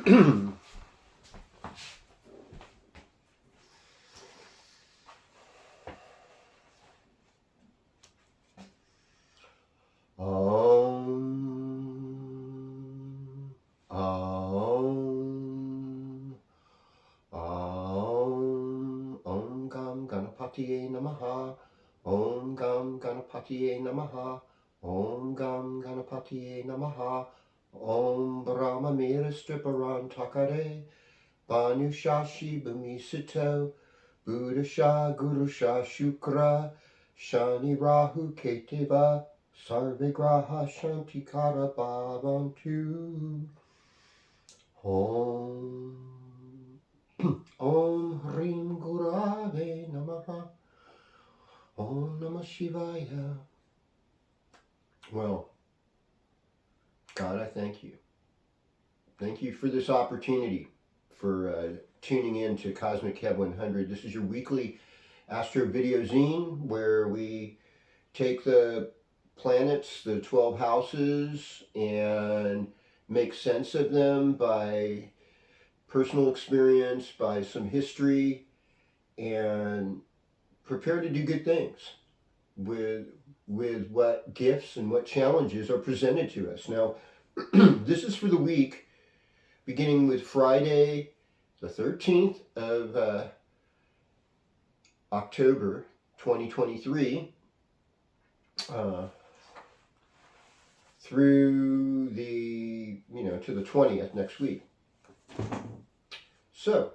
Om Gam Ganapatiye Namaha. Om Gam Ganapatiye Namaha. Om Gam Ganapatiye Namaha. Om Brahma Mirastra Baran Takare. Banushashi Bumisito. Buddhasha Gurusha Shukra. Shani Rahu Ketiva. Sarvigraha Shantikara Bhavantu. Om. Om Hrim Gurave Namaha. Om Namah Shivaya. Well, God, I thank you. Thank you for this opportunity, for tuning in to Cosmic Kev 100. This is your weekly astro video zine where we take the planets, the 12 houses, and make sense of them by personal experience, by some history, and prepare to do good things with what gifts and what challenges are presented to us. Now, this is for the week beginning with Friday, the 13th of October 2023, through the, to the 20th next week. So,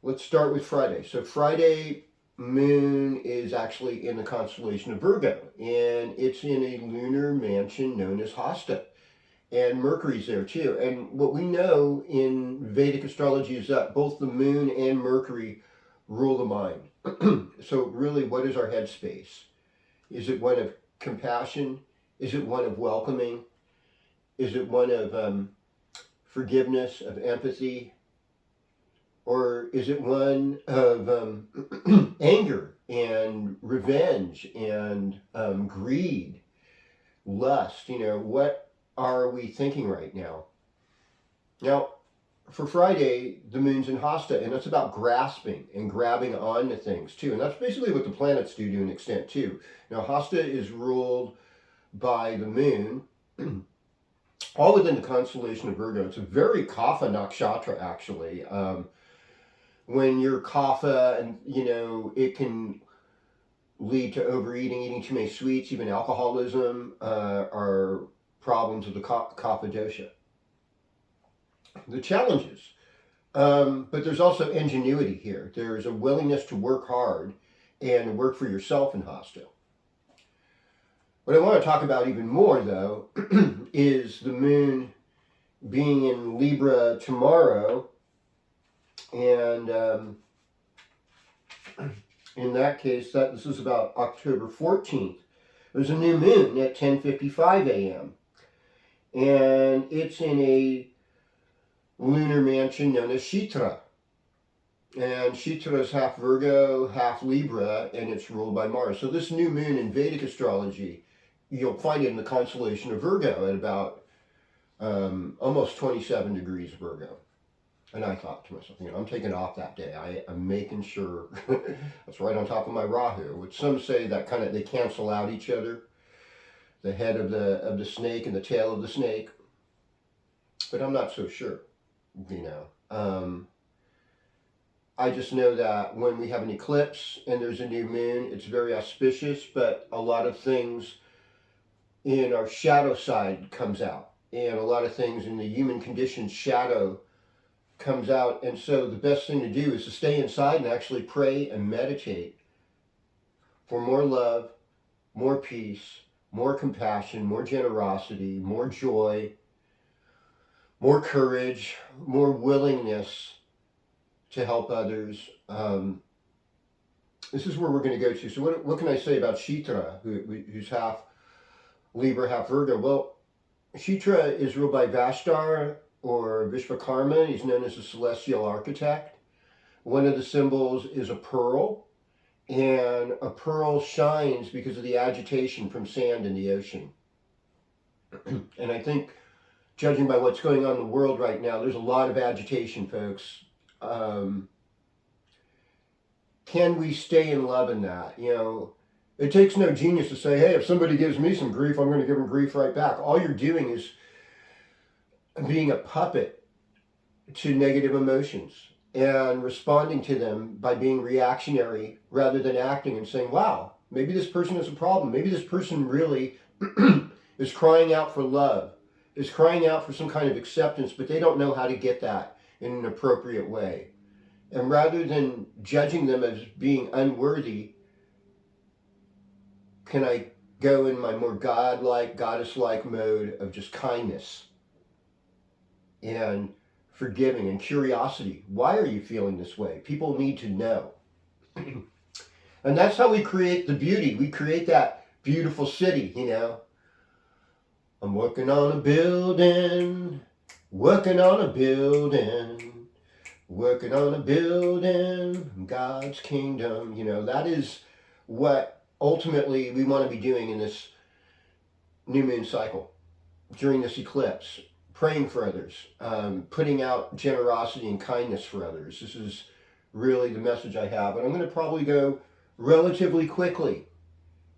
let's start with Friday. So Friday, moon is actually in the constellation of Virgo, and it's in a lunar mansion known as Hasta. And Mercury's there too. And what we know in Vedic astrology is that both the moon and Mercury rule the mind. So really, what is our headspace? Is it one of compassion? Is it one of welcoming? Is it one of forgiveness, of empathy? Or is it one of anger and revenge and greed, lust? What are we thinking right now? Now, for Friday, the moon's in Hasta, and it's about grasping and grabbing onto things too. And that's basically what the planets do to an extent too. Now, Hasta is ruled by the moon, all within the constellation of Virgo. It's a very Kapha nakshatra, actually. When you're Kapha, and it can lead to overeating, eating too many sweets, even alcoholism, are problems of the Kapha dosha. The challenges, but there's also ingenuity here. There's a willingness to work hard and work for yourself in Hasta. What I want to talk about even more, though, is the moon being in Libra tomorrow, and in that case, this is about October 14th. There's a new moon at 10:55 a.m. and it's in a lunar mansion known as Shitra. And Shitra is half Virgo, half Libra, and it's ruled by Mars. So this new moon in Vedic astrology, you'll find it in the constellation of Virgo at about almost 27 degrees Virgo. And I thought to myself, I'm taking off that day. I'm making sure that's right on top of my Rahu, which some say that they cancel out each other. The head of the snake and the tail of the snake. But I'm not so sure, I just know that when we have an eclipse and there's a new moon, it's very auspicious, but a lot of things in our shadow side comes out. And a lot of things in the human condition shadow comes out. And so the best thing to do is to stay inside and actually pray and meditate for more love, more peace, more compassion, more generosity, more joy, more courage, more willingness to help others. This is where we're going to go to. So what can I say about Shitra, who's half Libra, half Virgo? Well, Shitra is ruled by Vashtar, or Vishvakarma. He's known as a celestial architect. One of the symbols is a pearl, and a pearl shines because of the agitation from sand in the ocean. And I think judging by what's going on in the world right now, there's a lot of agitation, folks. Can we stay in love in that? You know, it takes no genius to say, hey, if somebody gives me some grief, I'm going to give them grief right back. All you're doing is being a puppet to negative emotions and responding to them by being reactionary rather than acting and saying, wow, maybe this person has a problem. Maybe this person really is crying out for love, is crying out for some kind of acceptance, but they don't know how to get that in an appropriate way. And rather than judging them as being unworthy, can I go in my more godlike, goddess-like mode of just kindness and forgiving and curiosity? Why are you feeling this way? People need to know. And that's how we create the beauty. We create that beautiful city, you know. I'm working on a building, working on a building. Working on a building, God's kingdom. You know, that is what ultimately we want to be doing in this new moon cycle, during this eclipse. Praying for others, putting out generosity and kindness for others. This is really the message I have. And I'm going to probably go relatively quickly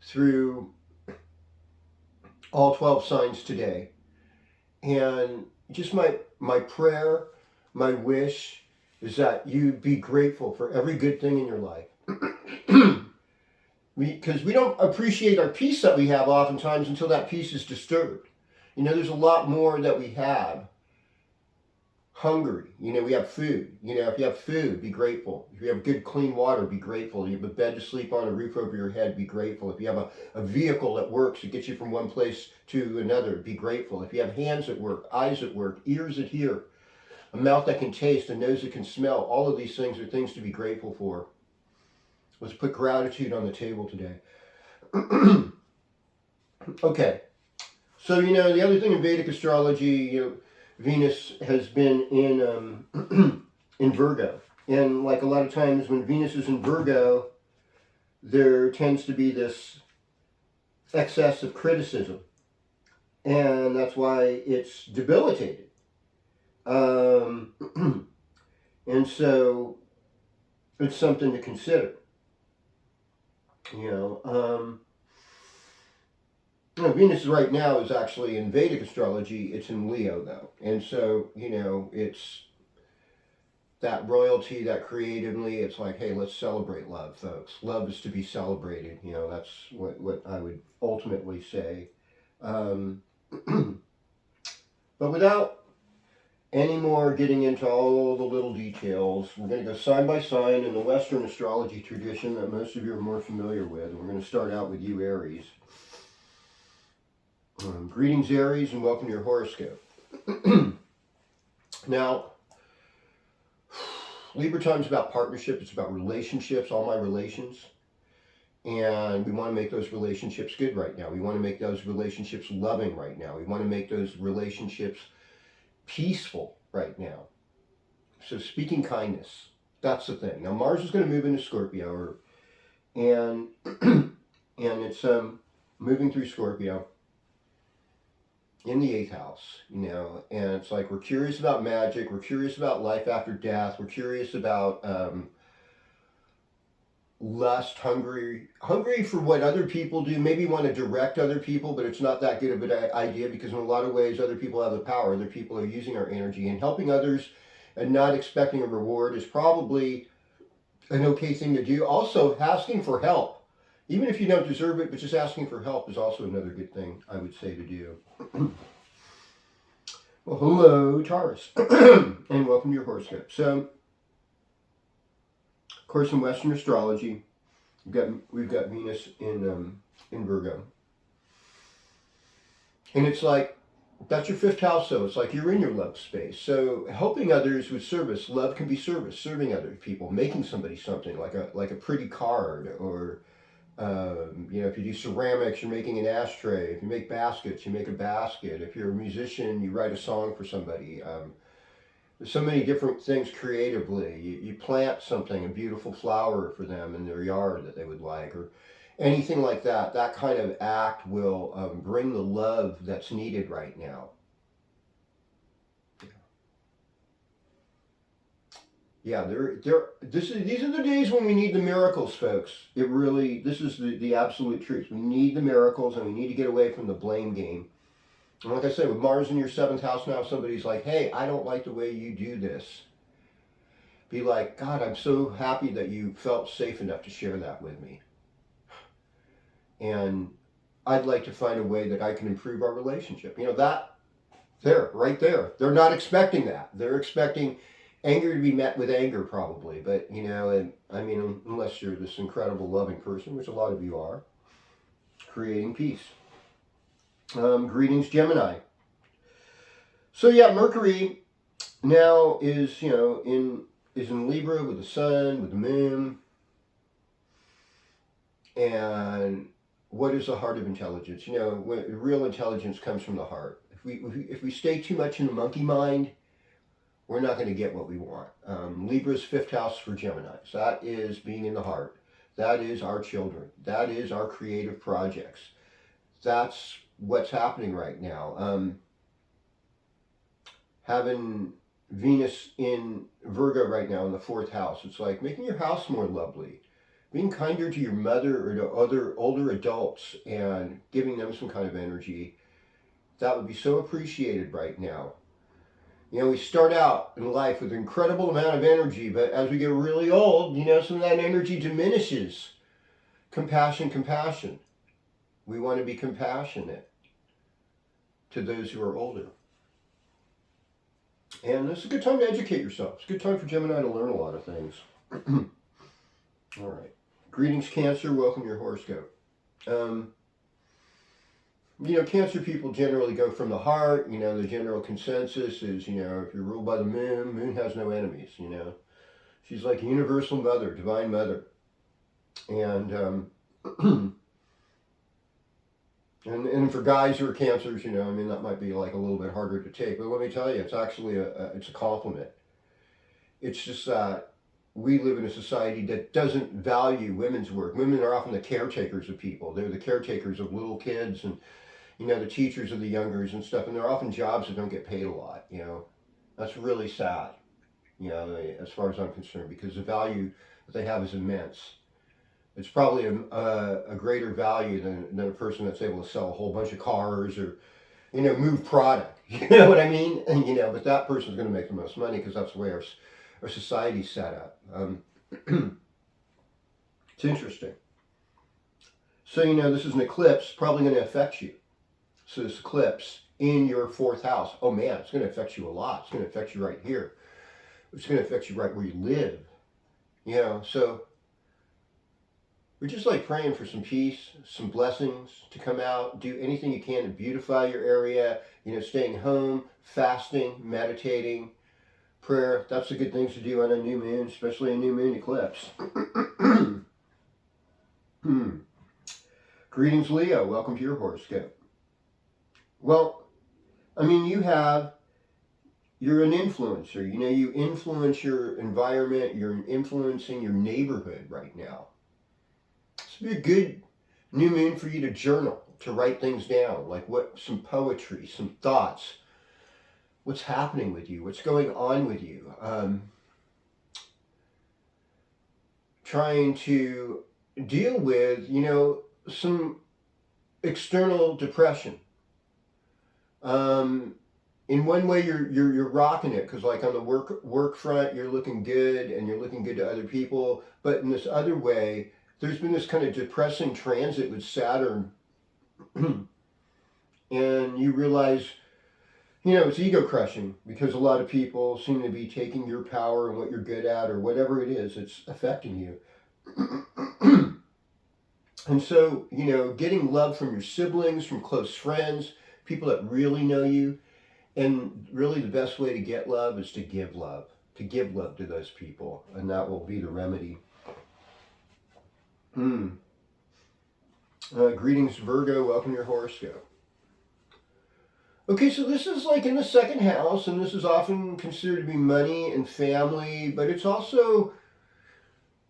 through all 12 signs today. And just my prayer, my wish, is that you be grateful for every good thing in your life. Because we don't appreciate our peace that we have oftentimes until that peace is disturbed. You know, there's a lot more that we have. Hungry, you know, we have food. You know, if you have food, be grateful. If you have good, clean water, be grateful. You have a bed to sleep on, a roof over your head, be grateful. If you have a vehicle that works, it gets you from one place to another, be grateful. If you have hands that work, eyes that work, ears that hear, a mouth that can taste, a nose that can smell, all of these things are things to be grateful for. Let's put gratitude on the table today. Okay, so you know, the other thing in Vedic astrology, you know, Venus has been in in Virgo. And like a lot of times when Venus is in Virgo, there tends to be this excess of criticism. And that's why it's debilitated. And so it's something to consider. You know, Venus right now is actually in Vedic astrology, it's in Leo though. And so, you know, it's that royalty, that creatively, it's like, hey, let's celebrate love, folks. Love is to be celebrated. You know, that's what I would ultimately say. But without any more getting into all the little details, we're going to go sign by sign in the Western astrology tradition that most of you are more familiar with. We're going to start out with you, Aries. Greetings, Aries, and welcome to your horoscope. Now, Libra time is about partnership. It's about relationships, all my relations. And we want to make those relationships good right now. We want to make those relationships loving right now. We want to make those relationships peaceful right now. So speaking kindness, that's the thing. Now Mars is going to move into Scorpio, and it's moving through Scorpio in the 8th house, you know, and it's like we're curious about magic, we're curious about life after death, we're curious about lust, hungry for what other people do, maybe want to direct other people, but it's not that good of an idea because in a lot of ways other people have the power, other people are using our energy, and helping others and not expecting a reward is probably an okay thing to do. Also, asking for help, even if you don't deserve it, but just asking for help is also another good thing I would say to do. Well, hello, Taurus, and welcome to your horoscope. So, of course, in Western astrology, we've got Venus in Virgo, and it's like that's your 5th house. So it's like you're in your love space. So helping others with service, love can be service, serving other people, making somebody something like a pretty card, or you know, if you do ceramics, you're making an ashtray. If you make baskets, you make a basket. If you're a musician, you write a song for somebody. There's so many different things creatively. You plant something, a beautiful flower for them in their yard that they would like, or anything like that. That kind of act will bring the love that's needed right now. Yeah, these are the days when we need the miracles, folks. This is the absolute truth. We need the miracles, and we need to get away from the blame game. And like I said, with Mars in your seventh house now, if somebody's like, hey, I don't like the way you do this. Be like, God, I'm so happy that you felt safe enough to share that with me. And I'd like to find a way that I can improve our relationship. Right there. They're not expecting that. They're expecting anger to be met with anger, probably. But, and I mean, unless you're this incredible, loving person, which a lot of you are, creating peace. Greetings, Gemini. So, yeah, Mercury now is, in Libra with the sun, with the moon. And what is the heart of intelligence? Real intelligence comes from the heart. If we stay too much in the monkey mind, we're not going to get what we want. Libra's fifth house for Geminis. That is being in the heart. That is our children. That is our creative projects. That's what's happening right now. Having Venus in Virgo right now in the fourth house, it's like making your house more lovely, being kinder to your mother or to other older adults and giving them some kind of energy. That would be so appreciated right now. We start out in life with an incredible amount of energy, but as we get really old, some of that energy diminishes. Compassion. We want to be compassionate to those who are older. And this is a good time to educate yourself. It's a good time for Gemini to learn a lot of things. All right. Greetings, Cancer. Welcome to your horoscope. Cancer people generally go from the heart. The general consensus is, if you're ruled by the moon has no enemies, She's like a universal mother, divine mother. And and for guys who are Cancers, that might be like a little bit harder to take. But let me tell you, it's actually it's a compliment. It's just that we live in a society that doesn't value women's work. Women are often the caretakers of people. They're the caretakers of little kids and the teachers of the youngers and stuff, and they're often jobs that don't get paid a lot, That's really sad, as far as I'm concerned, because the value that they have is immense. It's probably a greater value than a person that's able to sell a whole bunch of cars or, move product. You know what I mean? And, but that person's going to make the most money because that's the way our society's set up. It's interesting. So, this is an eclipse, probably going to affect you. So this eclipse in your fourth house, oh man, it's going to affect you a lot. It's going to affect you right here. It's going to affect you right where you live. So we're just like praying for some peace, some blessings to come out. Do anything you can to beautify your area. Staying home, fasting, meditating, prayer. That's the good things to do on a new moon, especially a new moon eclipse. Greetings, Leo. Welcome to your horoscope. Well, I mean, you're an influencer. You influence your environment. You're influencing your neighborhood right now. This would be a good new moon for you to journal, to write things down, like some poetry, some thoughts. What's happening with you? What's going on with you? Trying to deal with, some external depression. In one way, you're rocking it because, like on the work front, you're looking good and you're looking good to other people. But in this other way, there's been this kind of depressing transit with Saturn, and you realize, it's ego crushing because a lot of people seem to be taking your power and what you're good at or whatever it is. It's affecting you. And so, getting love from your siblings, from close friends, people that really know you. And really the best way to get love is to give love to those people. And that will be the remedy. Greetings, Virgo. Welcome to your horoscope. Okay, so this is like in the second house, and this is often considered to be money and family, but it's also,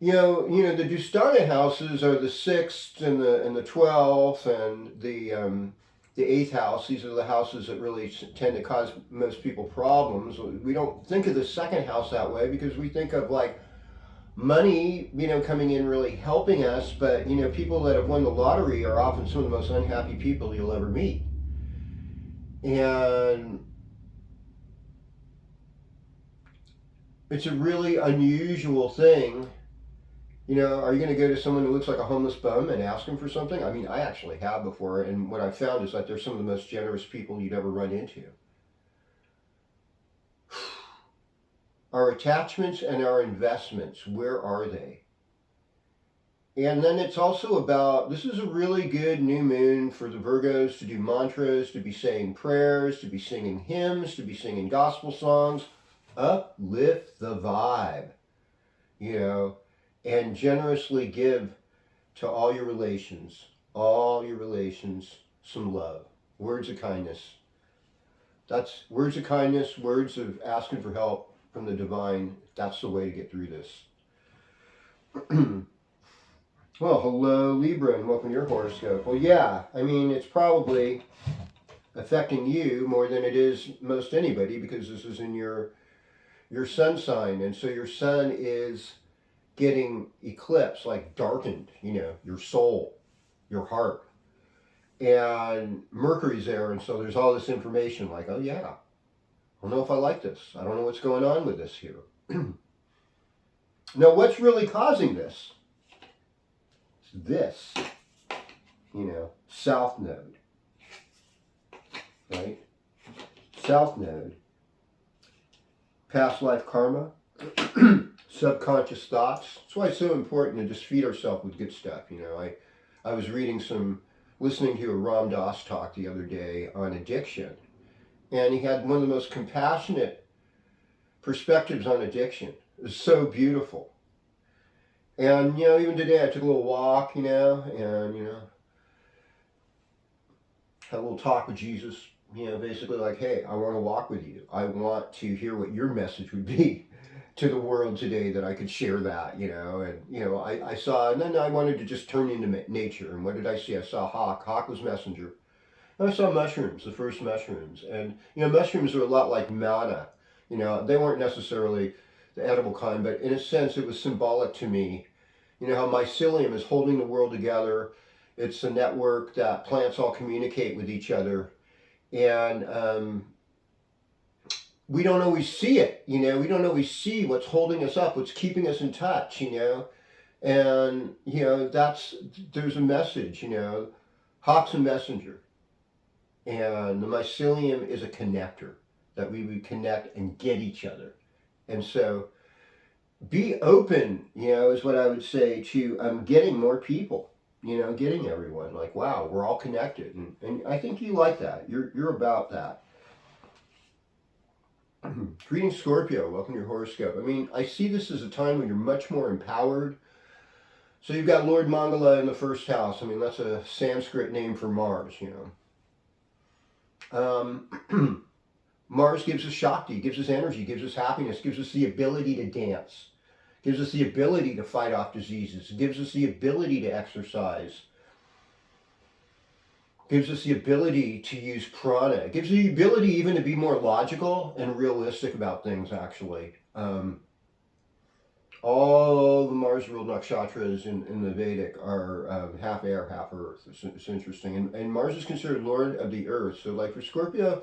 the Dustana houses are the 6th and the 12th and the the 8th house. These are the houses that really tend to cause most people problems. We don't think of the 2nd house that way because we think of like money, coming in really helping us. But, people that have won the lottery are often some of the most unhappy people you'll ever meet. And it's a really unusual thing. Are you going to go to someone who looks like a homeless bum and ask them for something? I mean, I actually have before, and what I found is that they're some of the most generous people you'd ever run into. Our attachments and our investments, where are they? And then it's also about, this is a really good new moon for the Virgos to do mantras, to be saying prayers, to be singing hymns, to be singing gospel songs. Uplift the vibe, and generously give to all your relations, some love. Words of kindness. That's words of kindness, words of asking for help from the divine. That's the way to get through this. Well, hello Libra, and welcome to your horoscope. Well, yeah, I mean, it's probably affecting you more than it is most anybody, because this is in your sun sign, and so your sun is getting eclipsed, like darkened, your soul, your heart. And Mercury's there, and so there's all this information like, oh yeah, I don't know if I like this. I don't know what's going on with this here. Now, what's really causing this? It's this, South Node, right? South Node, past life karma, subconscious thoughts. That's why it's so important to just feed ourselves with good stuff. I was listening to a Ram Dass talk the other day on addiction, and he had one of the most compassionate perspectives on addiction. It was so beautiful. And, even today I took a little walk, and, had a little talk with Jesus, basically like, hey, I want to walk with you. I want to hear what your message would be to the world today, that I could share that, and, I saw, and then I wanted to just turn into nature. And what did I see? I saw hawk. Hawk was messenger. And I saw mushrooms, the first mushrooms. And, mushrooms are a lot like manna. They weren't necessarily the edible kind, but in a sense it was symbolic to me. How mycelium is holding the world together. It's a network that plants all communicate with each other. And we don't always see it, we don't always see what's holding us up, what's keeping us in touch, and, there's a message, Hawk's a messenger. And the mycelium is a connector, that we would connect and get each other. And so be open, is what I would say, to getting more people, getting everyone, like, wow, we're all connected. And I think you like that. You're about that. Greetings, Scorpio. Welcome to your horoscope. I mean, I see this as a time when you're much more empowered. So you've got Lord Mangala in the 1st house. I mean, that's a Sanskrit name for Mars, Mars gives us Shakti, gives us energy, gives us happiness, gives us the ability to dance, gives us the ability to fight off diseases, gives us the ability to exercise, gives us the ability to use prana. It gives the ability even to be more logical and realistic about things, actually. All the Mars-ruled nakshatras in the Vedic are half air, half earth. It's interesting. And Mars is considered Lord of the Earth. So like for Scorpio,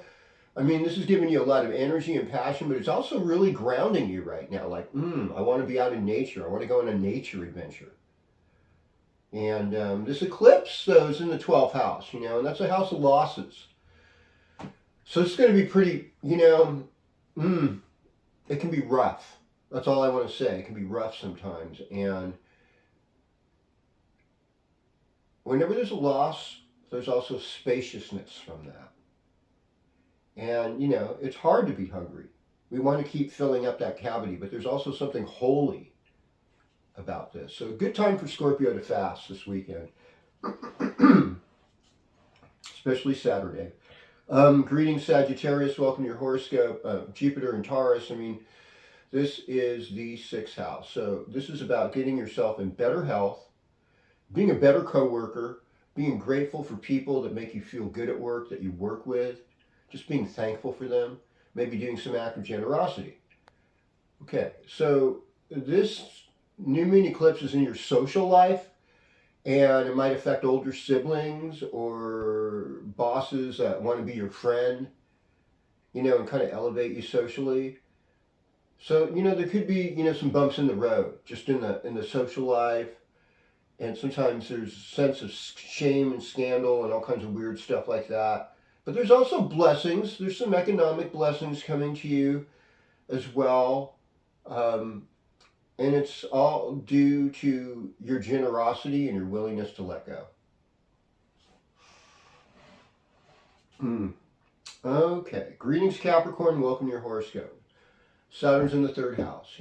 I mean, this is giving you a lot of energy and passion, but it's also really grounding you right now. Like, I want to be out in nature. I want to go on a nature adventure. And this eclipse, though, is in the 12th house, and that's a house of losses. So it's going to be pretty, it can be rough. That's all I want to say. It can be rough sometimes. And whenever there's a loss, there's also spaciousness from that. And, it's hard to be hungry. We want to keep filling up that cavity, but there's also something holy about this. So a good time for Scorpio to fast this weekend, especially Saturday. Greetings, Sagittarius. Welcome to your horoscope. Jupiter and Taurus. I mean, this is the 6th house. So this is about getting yourself in better health, being a better coworker, being grateful for people that make you feel good at work, that you work with, just being thankful for them, maybe doing some act of generosity. Okay, so this new moon eclipse is in your social life, and it might affect older siblings or bosses that want to be your friend, and kind of elevate you socially. So, there could be, some bumps in the road just in the social life. And sometimes there's a sense of shame and scandal and all kinds of weird stuff like that. But there's also blessings. There's some economic blessings coming to you as well. And it's all due to your generosity and your willingness to let go. Okay. Greetings, Capricorn. Welcome to your horoscope. Saturn's in the third house,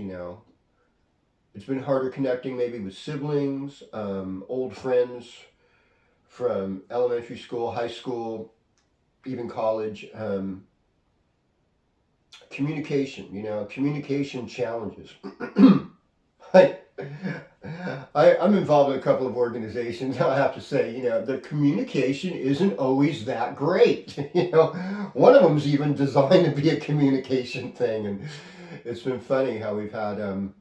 It's been harder connecting maybe with siblings, old friends from elementary school, high school, even college. Communication challenges. I'm involved in a couple of organizations. I have to say, the communication isn't always that great. One of them's even designed to be a communication thing, and it's been funny how we've had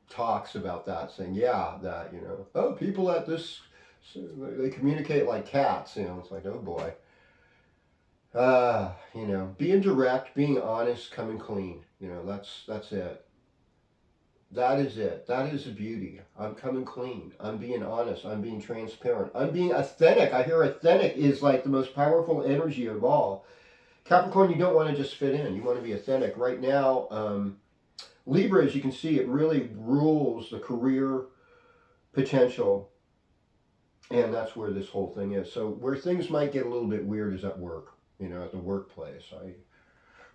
talks about that, saying, people at this, they communicate like cats. It's like, oh boy. Being direct, being honest, coming clean. That's it. That is it. That is the beauty. I'm coming clean. I'm being honest. I'm being transparent. I'm being authentic. I hear authentic is like the most powerful energy of all. Capricorn, you don't want to just fit in. You want to be authentic. Right now, Libra, as you can see, it really rules the career potential. And that's where this whole thing is. So where things might get a little bit weird is at work, at the workplace.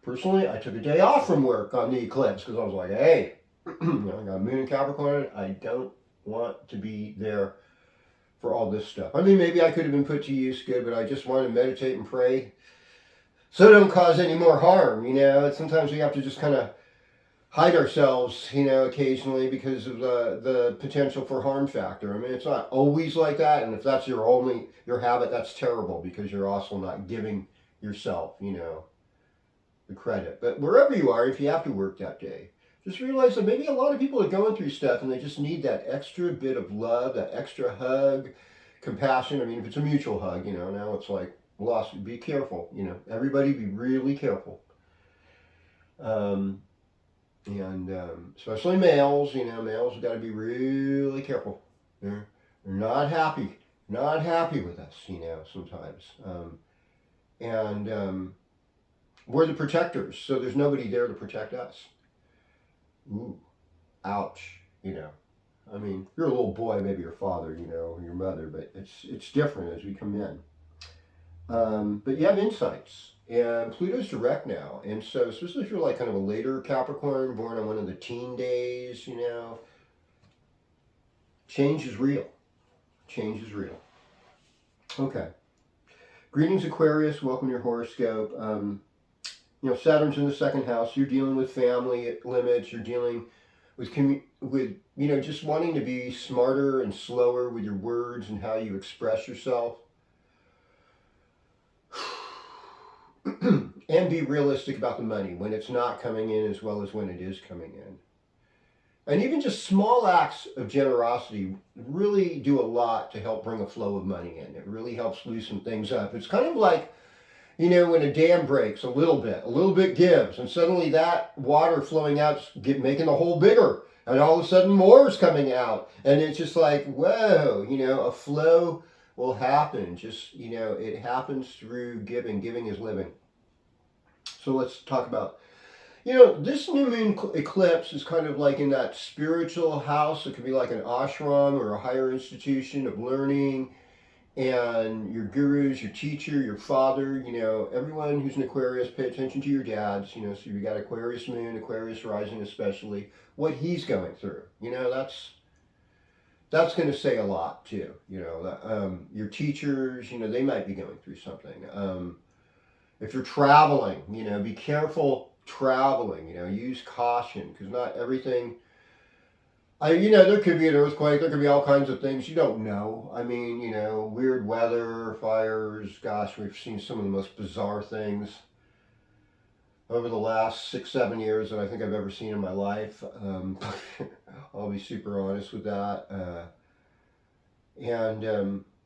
Personally, I took a day off from work on the eclipse because I was like, hey, I got Moon in Capricorn. I don't want to be there for all this stuff. I mean, maybe I could have been put to use good, but I just want to meditate and pray so don't cause any more harm. Sometimes we have to just kind of hide ourselves, occasionally because of the potential for harm factor. I mean, it's not always like that, and if that's your habit, that's terrible because you're also not giving yourself, the credit. But wherever you are, if you have to work that day, just realize that maybe a lot of people are going through stuff and they just need that extra bit of love, that extra hug, compassion. I mean, if it's a mutual hug, now it's like, be careful, everybody be really careful. And especially males, males have got to be really careful. They're not happy with us, sometimes. We're the protectors, so there's nobody there to protect us. Ooh, ouch, I mean, you're a little boy, maybe your father, or your mother, but it's different as we come in. But you have insights, and Pluto's direct now, and so especially if you're like kind of a later Capricorn, born on one of the teen days, change is real. Change is real. Okay. Greetings, Aquarius. Welcome to your horoscope. Saturn's in the second house. You're dealing with family limits. You're dealing with just wanting to be smarter and slower with your words and how you express yourself. And be realistic about the money when it's not coming in as well as when it is coming in. And even just small acts of generosity really do a lot to help bring a flow of money in. It really helps loosen things up. It's kind of like, when a dam breaks a little bit gives, and suddenly that water flowing out making the hole bigger, and all of a sudden more is coming out, and it's just like, whoa, a flow will happen. Just, it happens through giving. Giving is living. So let's talk about, this new moon eclipse is kind of like in that spiritual house. It could be like an ashram or a higher institution of learning. And your gurus, your teacher, your father, everyone who's an Aquarius, pay attention to your dads, so you got Aquarius moon, Aquarius rising especially, what he's going through. That's going to say a lot too. Your teachers, they might be going through something. If you're traveling, be careful traveling, use caution, because not everything There could be an earthquake. There could be all kinds of things. You don't know. I mean, weird weather, fires. Gosh, we've seen some of the most bizarre things over the last 6, 7 years that I think I've ever seen in my life. I'll be super honest with that.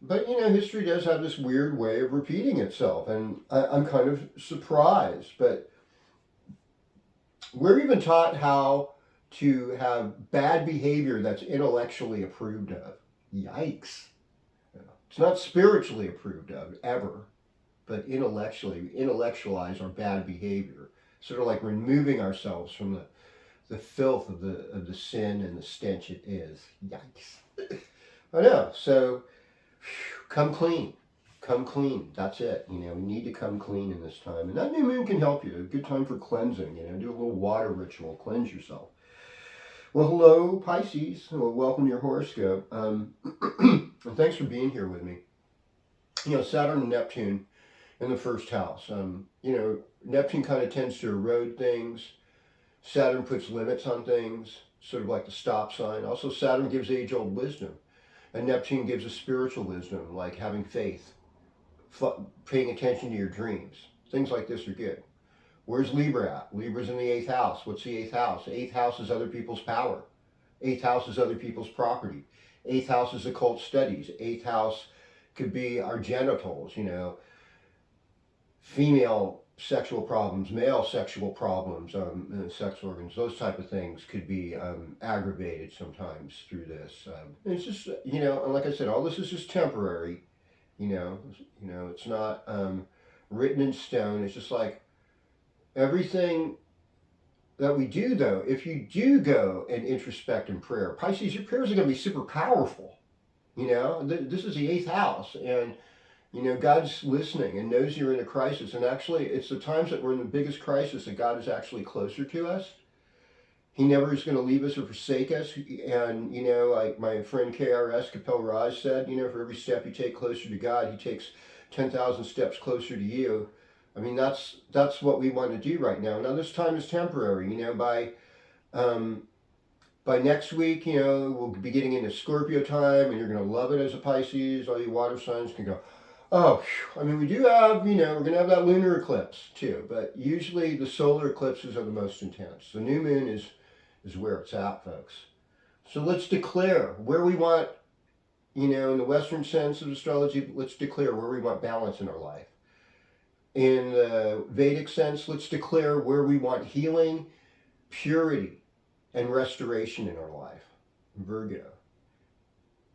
But history does have this weird way of repeating itself, and I'm kind of surprised. But we're even taught how to have bad behavior that's intellectually approved of. Yikes. It's not spiritually approved of, ever, but intellectually. We intellectualize our bad behavior. Sort of like removing ourselves from the filth of the sin and the stench it is. Yikes. I know. So, come clean. Come clean. That's it. We need to come clean in this time. And that new moon can help you. A good time for cleansing. Do a little water ritual. Cleanse yourself. Well, hello, Pisces. Well, welcome to your horoscope. And thanks for being here with me. Saturn and Neptune in the first house. Neptune kind of tends to erode things. Saturn puts limits on things, sort of like the stop sign. Also, Saturn gives age-old wisdom. And Neptune gives a spiritual wisdom, like having faith, paying attention to your dreams. Things like this are good. Where's Libra at? Libra's in the 8th house. What's the 8th house? The 8th house is other people's power. 8th house is other people's property. 8th house is occult studies. 8th house could be our genitals, female sexual problems, male sexual problems, sex organs, those type of things could be aggravated sometimes through this. It's just, and like I said, all this is just temporary. It's not written in stone. It's just like everything that we do, though, if you do go and introspect in prayer, Pisces, your prayers are going to be super powerful. This is the 8th house, and God's listening and knows you're in a crisis. And actually, it's the times that we're in the biggest crisis that God is actually closer to us. He never is going to leave us or forsake us. And, like my friend KRS, Kapel Raj said, for every step you take closer to God, he takes 10,000 steps closer to you. I mean, that's what we want to do right now. Now, this time is temporary. By next week, we'll be getting into Scorpio time, and you're going to love it as a Pisces. All you water signs can go, oh, I mean, we do have, we're going to have that lunar eclipse too, but usually the solar eclipses are the most intense. The new moon is where it's at, folks. So let's declare where we want, in the Western sense of astrology, let's declare where we want balance in our life. In the Vedic sense, let's declare where we want healing, purity, and restoration in our life. Virgo.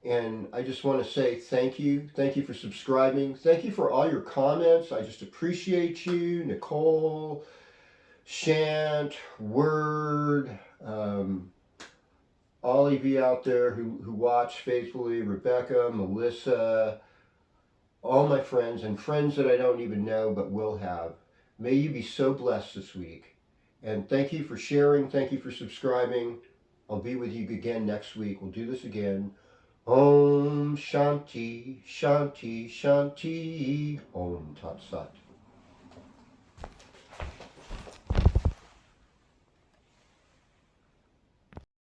And I just want to say thank you. Thank you for subscribing. Thank you for all your comments. I just appreciate you. Nicole, Shant, Word, all of you out there who watch faithfully, Rebecca, Melissa, all my friends and friends that I don't even know but will have. May you be so blessed this week. And thank you for sharing. Thank you for subscribing. I'll be with you again next week. We'll do this again. Om Shanti, Shanti, Shanti. Om Tat Sat.